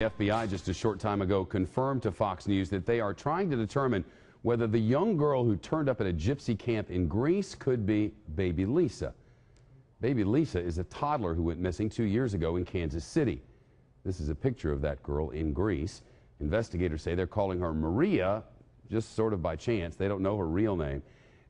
The FBI just a short time ago confirmed to Fox News that they are trying to determine whether the young girl who turned up at a gypsy camp in Greece could be baby Lisa. Baby Lisa is a toddler who went missing 2 years ago in Kansas City. This is a picture of that girl in Greece. Investigators say they're calling her Maria just sort of by chance. They don't know her real name.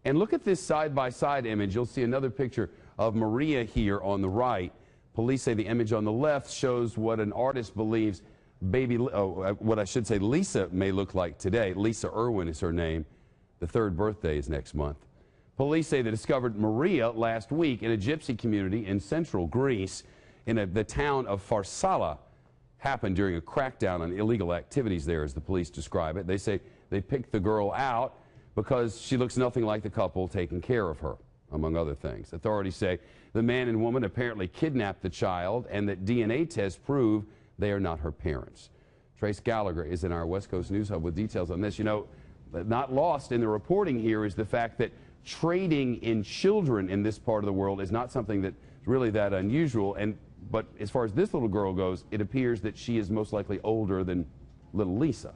And look at this side-by-side image. You'll see another picture of Maria here on the right. Police say the image on the left shows what an artist believes what I should say Lisa may look like today. Lisa Irwin is her name. The third birthday is next month. Police say they discovered Maria last week in a gypsy community in central Greece in the town of Pharsala. Happened during a crackdown on illegal activities there, as the police describe it. They say they picked the girl out because she looks nothing like the couple taking care of her, among other things. Authorities say the man and woman apparently kidnapped the child and that DNA tests prove they are not her parents. Trace Gallagher is in our West Coast News Hub with details on this. You know, not lost in the reporting here is the fact that trading in children in this part of the world is not something that's really that unusual. But as far as this little girl goes, it appears that she is most likely older than little Lisa.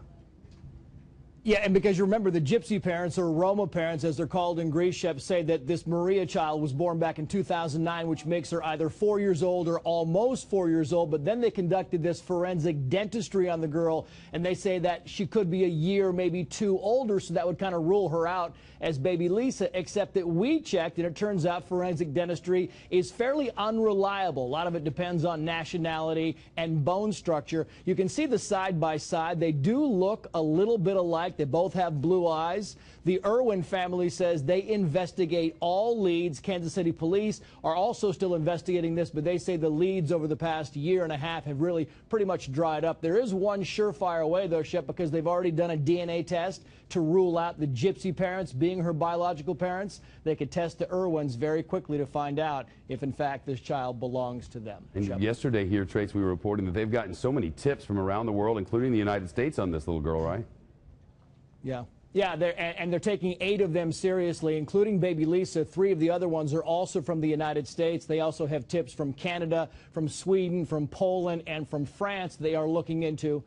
Yeah, and because you remember the gypsy parents, or Roma parents as they're called in Greece, Shep, say that this Maria child was born back in 2009, which makes her either 4 years old or almost 4 years old. But then they conducted this forensic dentistry on the girl, and they say that she could be a year, maybe two older, so that would kind of rule her out as baby Lisa, except that we checked, and it turns out forensic dentistry is fairly unreliable. A lot of it depends on nationality and bone structure. You can see the side-by-side. They do look a little bit alike. They both have blue eyes. The Irwin family says they investigate all leads. Kansas City police are also still investigating this, but they say the leads over the past year and a half have really pretty much dried up. There is one surefire way, though, Shep, because they've already done a DNA test to rule out the gypsy parents being her biological parents. They could test the Irwins very quickly to find out if, in fact, this child belongs to them. And Shep. yesterday here, Trace, we were reporting that they've gotten so many tips from around the world, including the United States, on this little girl, right? Yeah. Yeah, they're taking 8 of them seriously, including baby Lisa. 3 of the other ones are also from the United States. They also have tips from Canada, from Sweden, from Poland, and from France they are looking into.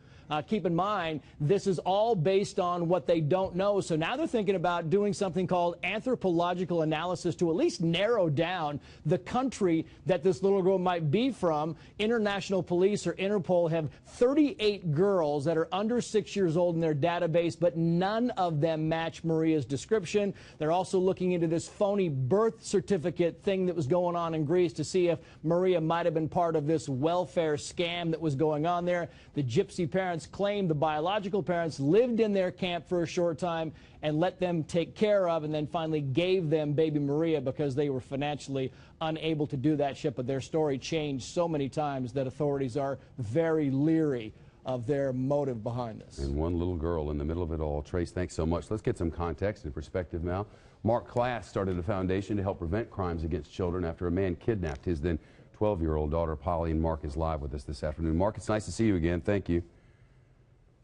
Keep in mind, this is all based on what they don't know. So now they're thinking about doing something called anthropological analysis to at least narrow down the country that this little girl might be from. International police, or Interpol, have 38 girls that are under 6 years old in their database, but none of them match Maria's description. They're also looking into this phony birth certificate thing that was going on in Greece to see if Maria might have been part of this welfare scam that was going on there. The gypsy parents claimed the biological parents lived in their camp for a short time and let them take care of, and then finally gave them baby Maria because they were financially unable to do that shit. But their story changed so many times that authorities are very leery of their motive behind this. And one little girl in the middle of it all. Trace, thanks so much. Let's get some context and perspective now. Mark Klass started a foundation to help prevent crimes against children after a man kidnapped his then 12-year-old daughter, Polly, and Mark is live with us this afternoon. Mark, it's nice to see you again. Thank you.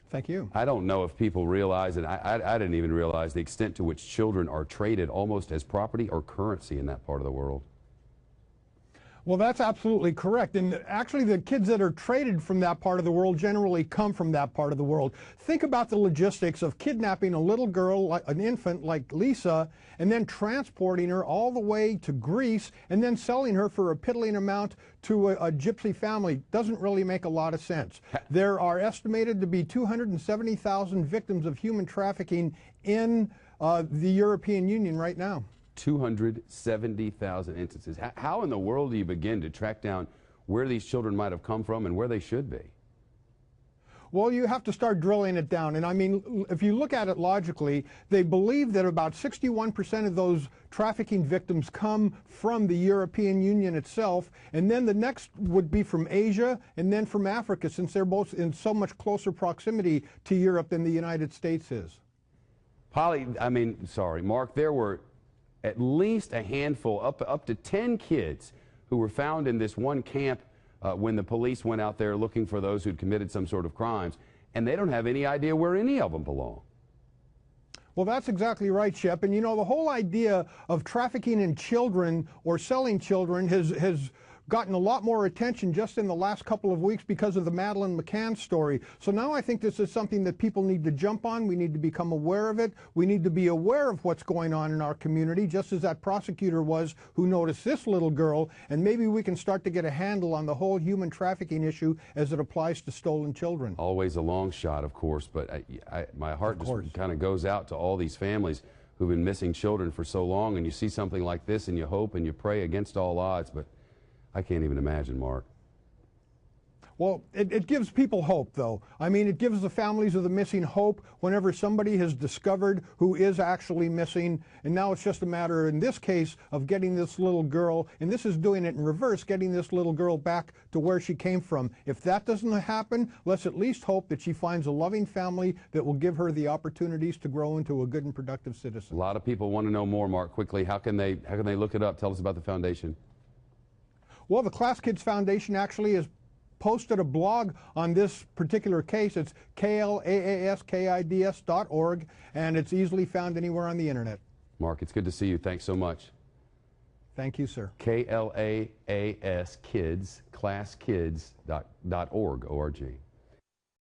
Thank you. I don't know if people realize, and I didn't even realize the extent to which children are traded almost as property or currency in that part of the world. Well, that's absolutely correct. And actually, the kids that are traded from that part of the world generally come from that part of the world. Think about the logistics of kidnapping a little girl, like an infant like Lisa, and then transporting her all the way to Greece and then selling her for a piddling amount to a gypsy family. Doesn't really make a lot of sense. There are estimated to be 270,000 victims of human trafficking in the European Union right now. 270,000 instances. How in the world do you begin to track down where these children might have come from and where they should be? Well, you have to start drilling it down. And I mean, if you look at it logically, they believe that about 61% of those trafficking victims come from the European Union itself. And then the next would be from Asia and then from Africa, since they're both in so much closer proximity to Europe than the United States is. Mark, there were at least a handful, up to 10 kids who were found in this one camp when the police went out there looking for those who'd committed some sort of crimes, and they don't have any idea where any of them belong. Well, that's exactly right, Shep. And you know, the whole idea of trafficking in children or selling children has gotten a lot more attention just in the last couple of weeks because of the Madeleine McCann story. So now I think this is something that people need to jump on. We need to become aware of it. We need to be aware of what's going on in our community, just as that prosecutor was who noticed this little girl, and maybe we can start to get a handle on the whole human trafficking issue as it applies to stolen children. Always a long shot, of course, but my heart just kind of goes out to all these families who've been missing children for so long, and you see something like this and you hope and you pray against all odds, but I can't even imagine, Mark. Well, it gives people hope, though. I mean, it gives the families of the missing hope whenever somebody has discovered who is actually missing, and now it's just a matter, in this case, of getting this little girl, and this is doing it in reverse, getting this little girl back to where she came from. If that doesn't happen, let's at least hope that she finds a loving family that will give her the opportunities to grow into a good and productive citizen. A lot of people want to know more, Mark. Quickly, how can they look it up? Tell us about the foundation. Well, the Class Kids Foundation actually has posted a blog on this particular case. It's klaaskids.org, and it's easily found anywhere on the internet. Mark, it's good to see you. Thanks so much. Thank you, sir. KLAAS Kids, classkids.org, O-R-G.